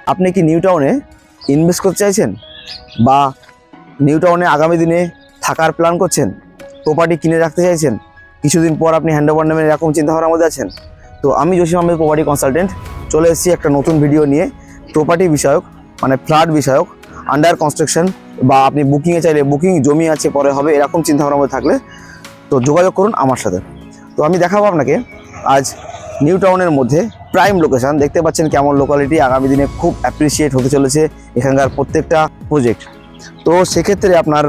আপনি কি নিউ টাউনে ইনভেস্ট করতে চাইছেন বা নিউ টাউনে আগামী দিনে থাকার প্ল্যান করছেন, প্রপার্টি কিনে রাখতে চাইছেন, কিছুদিন পর আপনি হ্যান্ডওভার নেবেন এরকম চিন্তাভাবনার মধ্যে আছেন? তো আমি জসিম আহমেদ প্রপার্টি কনসালটেন্ট চলে এসেছি একটা নতুন ভিডিও নিয়ে। প্রপার্টি বিষয়ক মানে ফ্ল্যাট বিষয়ক, আন্ডার কনস্ট্রাকশন বা আপনি বুকিংয়ে চাইলে বুকিং, জমি আছে পরে হবে, এরকম চিন্তাভাবনার মধ্যে থাকলে তো যোগাযোগ করুন আমার সাথে। তো আমি দেখাবো আপনাকে আজ নিউ টাউনের মধ্যে প্রাইম লোকেশান। দেখতে পাচ্ছেন কেমন লোকালিটি, আগামী দিনে খুব অ্যাপ্রিসিয়েট হতে চলেছে এখানকার প্রত্যেকটা প্রজেক্ট। তো সেক্ষেত্রে আপনার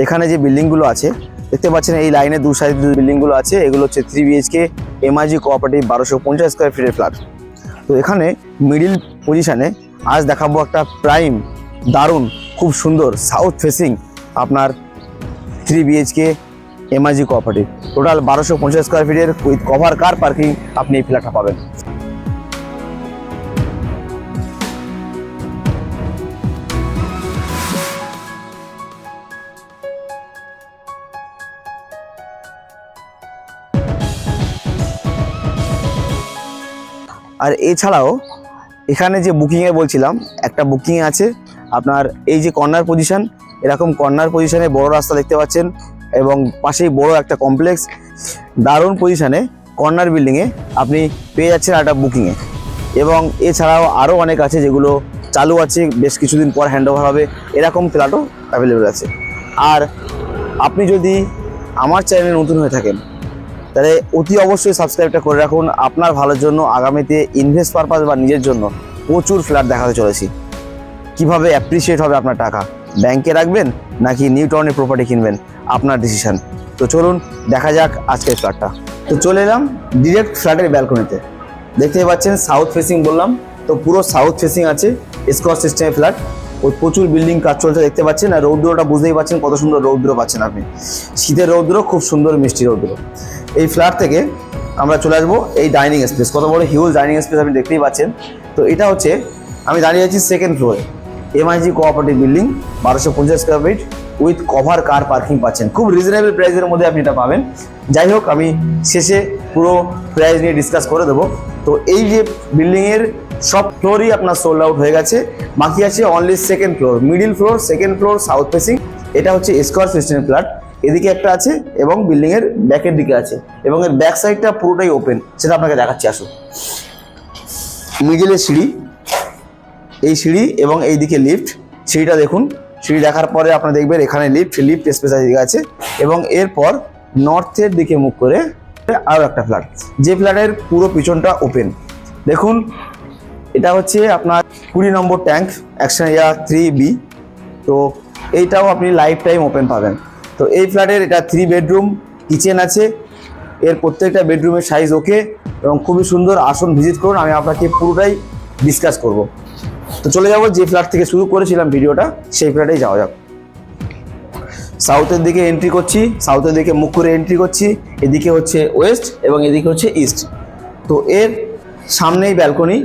এখানে যে বিল্ডিংগুলো আছে দেখতে পাচ্ছেন, এই লাইনে দু সাইড বিল্ডিংগুলো আছে, এগুলো হচ্ছে 3 BHK MIG কোঅপারেটিভ 1250 স্কোয়ার ফিটের ফ্ল্যাট। তো এখানে মিডিল পজিশানে আজ দেখাবো একটা প্রাইম, দারুণ, খুব সুন্দর সাউথ ফেসিং আপনার 3 BHK MIG cooperative, total 1250 square ফিটের উইথ কভার কার পার্কিং আপনি এই ফ্ল্যাটটা পাবেন। আর এছাড়াও এখানে যে বুকিংয়ে বলছিলাম, একটা বুকিংয়ে আছে আপনার এই যে কর্নার পজিশন, এরকম কর্নার পজিশনে বড় রাস্তা দেখতে পাচ্ছেন এবং পাশেই বড় একটা কমপ্লেক্স, দারুণ পজিশনে কর্নার বিল্ডিংয়ে আপনি পেয়ে যাচ্ছেন একটা বুকিংয়ে। এবং এছাড়াও আরও অনেক আছে যেগুলো চালু আছে, বেশ কিছুদিন পর হ্যান্ডওভার হবে, এরকম ফ্ল্যাটও অ্যাভেলেবেল আছে। আর আপনি যদি আমার চ্যানেলে নতুন হয়ে থাকেন তাহলে অতি অবশ্যই সাবস্ক্রাইবটা করে রাখুন। আপনার ভালোর জন্য আগামীতে ইনভেস্ট পারপাস বা নিজের জন্য প্রচুর ফ্ল্যাট দেখাতে চলেছি। কিভাবে অ্যাপ্রিসিয়েট হবে আপনার টাকা, ব্যাংকে রাখবেন নাকি নিউ টাউনে প্রপার্টি কিনবেন, আপনার ডিসিশন। তো চলুন দেখা যাক আজকের ফ্ল্যাটটা। তো চলে এলাম ডিরেক্ট ফ্ল্যাটের ব্যালকনিতে। দেখতেই পাচ্ছেন সাউথ ফেসিং বললাম, তো পুরো সাউথ ফেসিং আছে, স্কোয়ার সিস্টেমের ফ্ল্যাট। ওই প্রচুর বিল্ডিং কাজ চলছে দেখতে পাচ্ছেন, আর রৌদ্রটা বুঝতেই পাচ্ছেন কত সুন্দর রৌদ্র পাচ্ছেন আপনি, শীতের রৌদ্র, খুব সুন্দর মিষ্টি রৌদ্র। এই ফ্ল্যাট থেকে আমরা চলে আসবো এই ডাইনিং স্পেস, কত বড় হিউজ ডাইনিং স্পেস আপনি দেখতেই পাচ্ছেন। তো এটা হচ্ছে, আমি দাঁড়িয়ে আছি সেকেন্ড ফ্লোরে, MIG cooperative building 1250 square feet with cover car parking পাচ্ছেন, খুব রিজনেবল প্রাইসের মধ্যে আপনি এটা পাবেন। যাই হোক, আমি শেষে পুরো প্রাইস নিয়ে ডিসকাস করে দেবো। তো এই যে বিল্ডিংয়ের সব ফ্লোরই আপনার সোল্ড আউট হয়ে গেছে, বাকি আছে only second floor, middle floor, second floor, south facing. এটা হচ্ছে স্কোয়ার সিস্টেমের ফ্ল্যাট, এদিকে একটা আছে এবং বিল্ডিংয়ের ব্যাকের দিকে আছে, এবং এর ব্যাক সাইডটা পুরোটাই ওপেন, সেটা আপনাকে দেখাচ্ছি। আসুন, মিডিলে সিঁড়ি, এই সিঁড়ি এবং এইদিকে লিফট। সিঁড়িটা দেখুন, সিঁড়ি দেখার পরে আপনারা দেখবেন এখানে লিফট স্পেস আছে, এবং এরপর নর্থের দিকে মুখ করে আরও একটা ফ্ল্যাট, যে ফ্ল্যাটের পুরো পিছনটা ওপেন। দেখুন, এটা হচ্ছে আপনার 20 নম্বর ট্যাঙ্ক, অ্যাকশন এরিয়া 3B। তো এইটাও আপনি লাইফ টাইম ওপেন পাবেন। তো এই ফ্ল্যাটের এটা 3 বেডরুম, কিচেন আছে, এর প্রত্যেকটা বেডরুমের সাইজ ওকে এবং খুবই সুন্দর। আসুন ভিজিট করুন, আমি আপনাকে পুরোটাই ডিসকাস করব। তো চলে যাব যে ফ্ল্যাট থেকে শুরু করেছিলাম ভিডিওটা, সেই ফ্ল্যাটেই যাওয়া যাক। সাউথের দিকে এন্ট্রি করছি, সাউথের দিকে মুখ করে এন্ট্রি করছি। এদিকে হচ্ছে ওয়েস্ট এবং এদিকে হচ্ছে ইস্ট। তো এর সামনেই ব্যালকনি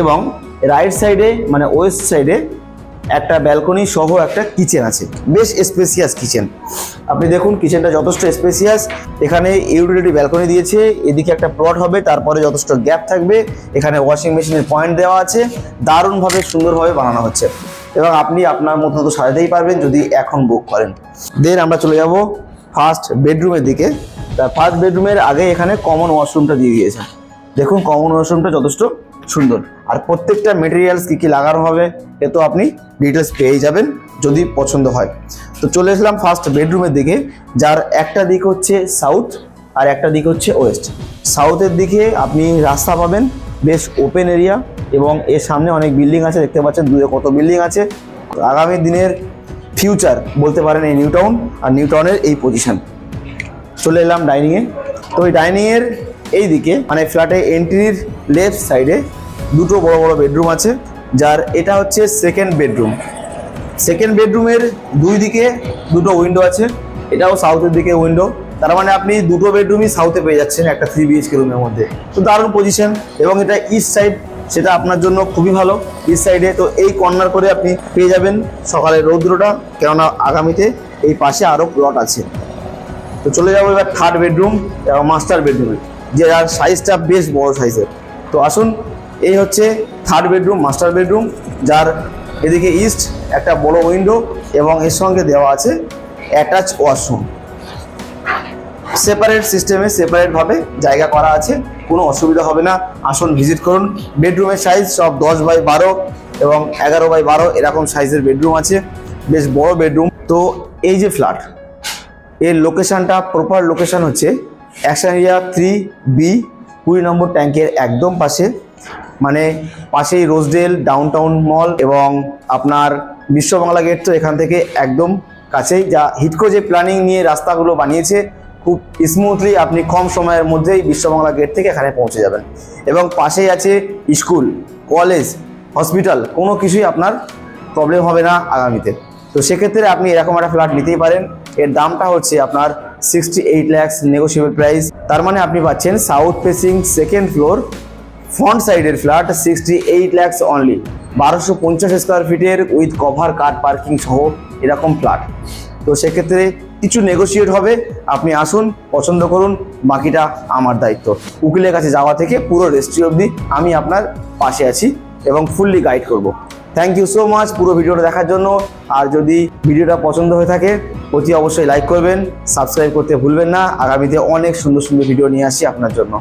এবং রাইট সাইডে মানে ওয়েস্ট সাইডে একটা ব্যালকনি সহ একটা কিচেন আছে, বেশ স্পেসিয়াস কিচেন। আপনি দেখুন কিচেনটা যথেষ্ট স্পেসিয়াস। এখানে ইউটিলিটি ব্যালকনি দিয়েছে, এদিকে একটা প্লট হবে, তারপরে যথেষ্ট গ্যাপ থাকবে। এখানে ওয়াশিং মেশিনের পয়েন্ট দেওয়া আছে, দারুণভাবে সুন্দরভাবে বানানো হচ্ছে, এবং আপনি আপনার মতো তো সাজাতেই পারবেন যদি এখন বুক করেন। দেন আমরা চলে যাব ফার্স্ট বেডরুমের দিকে। তার ফার্স্ট বেডরুমের আগে এখানে কমন ওয়াশরুমটা দিয়ে দিয়েছে। দেখুন কমন ওয়াশরুমটা যথেষ্ট সুন্দর, আর প্রত্যেকটা মেটেরিয়ালস কী কী লাগানো হবে এ তো আপনি ডিটেলস পেয়ে যাবেন যদি পছন্দ হয়। তো চলে এসলাম ফার্স্ট বেডরুমের দিকে, যার একটা দিক হচ্ছে সাউথ আর একটা দিক হচ্ছে ওয়েস্ট। সাউথের দিকে আপনি রাস্তা পাবেন, বেশ ওপেন এরিয়া, এবং এর সামনে অনেক বিল্ডিং আছে, দেখতে পাচ্ছেন দূরে কত বিল্ডিং আছে। আগামী দিনের ফিউচার বলতে পারেন এই নিউ টাউন, আর নিউ টাউনের এই পজিশন। চলে এলাম ডাইনিংয়ে। তো ওই ডাইনিংয়ের এই দিকে মানে ফ্ল্যাটে এন্ট্রির লেফট সাইডে দুটো বড় বড় বেডরুম আছে, যার এটা হচ্ছে সেকেন্ড বেডরুম। সেকেন্ড বেডরুমের দুই দিকে দুটো উইন্ডো আছে, এটাও সাউথের দিকে উইন্ডো, তার মানে আপনি দুটো বেডরুমই সাউথে পেয়ে যাচ্ছেন একটা 3 BHK রুমের মধ্যে। তো দারুণ পজিশন, এবং এটা ইস্ট সাইড, সেটা আপনার জন্য খুবই ভালো ইস্ট সাইডে। তো এই কর্নার করে আপনি পেয়ে যাবেন সকালের রৌদ্রটা, কেননা আগামীতে এই পাশে আরও প্লট আছে। তো চলে যাবো এবার থার্ড বেডরুম এবং মাস্টার বেডরুমে, যে আর সাইজটা বেশ বড় সাইজের। তো আসুন এই হচ্ছে থার্ড বেডরুম, মাস্টার বেডরুম, যার এদিকে ইস্ট একটা বড় উইন্ডো এবং এর সঙ্গে দেওয়া আছে অ্যাটাচ ওয়াশরুম। সেপারেট সিস্টেমে সেপারেটভাবে জায়গা করা আছে, কোনো অসুবিধা হবে না। আসুন ভিজিট করুন। বেডরুমের সাইজ সব 10x12 এবং 11x12 এরকম সাইজের বেডরুম আছে, বেশ বড় বেডরুম। তো এই যে ফ্ল্যাট, এর লোকেশানটা, প্রপার লোকেশান হচ্ছে অ্যাকশন এরিয়া 3B, 20 নম্বর ট্যাঙ্কের একদম পাশে, মানে পাশেই রোজডেল, ডাউনটাউন মল এবং আপনার বিশ্ববাংলা গেট তো এখান থেকে একদম কাছেই। যা হিডকো যে প্ল্যানিং নিয়ে রাস্তাগুলো বানিয়েছে, খুব স্মুথলি আপনি কম সময়ের মধ্যেই বিশ্ববাংলা গেট থেকে এখানে পৌঁছে যাবেন। এবং পাশেই আছে স্কুল, কলেজ, হসপিটাল, কোনো কিছুই আপনার প্রবলেম হবে না আগামীতে। তো সেক্ষেত্রে আপনি এরকম একটা ফ্ল্যাট নিতেই পারেন। এর দামটা হচ্ছে আপনার 68 lakhs, নেগোশিয়েবল প্রাইস। তার মানে আপনি পাচ্ছেন south facing second floor front সাইডের ফ্ল্যাট 68 lakhs অনলি, 1250 স্কোয়ার ফিটের উইথ কভার কার পার্কিং সহ এরকম ফ্ল্যাট। তো সেক্ষেত্রে কিছু নেগোশিয়েট হবে, আপনি আসুন, পছন্দ করুন, বাকিটা আমার দায়িত্ব। উকিলের কাছে যাওয়া থেকে পুরো রেজিস্ট্রি অবধি আমি আপনার পাশে আছি এবং ফুললি গাইড করব। থ্যাংক ইউ সো মাচ পুরো ভিডিওটা দেখার জন্য। আর যদি ভিডিওটা পছন্দ হয়ে থাকে অতি অবশ্যই লাইক করবেন, সাবস্ক্রাইব করতে ভুলবেন না। আগামীতে অনেক সুন্দর সুন্দর ভিডিও নিয়ে আসছি আপনার জন্য।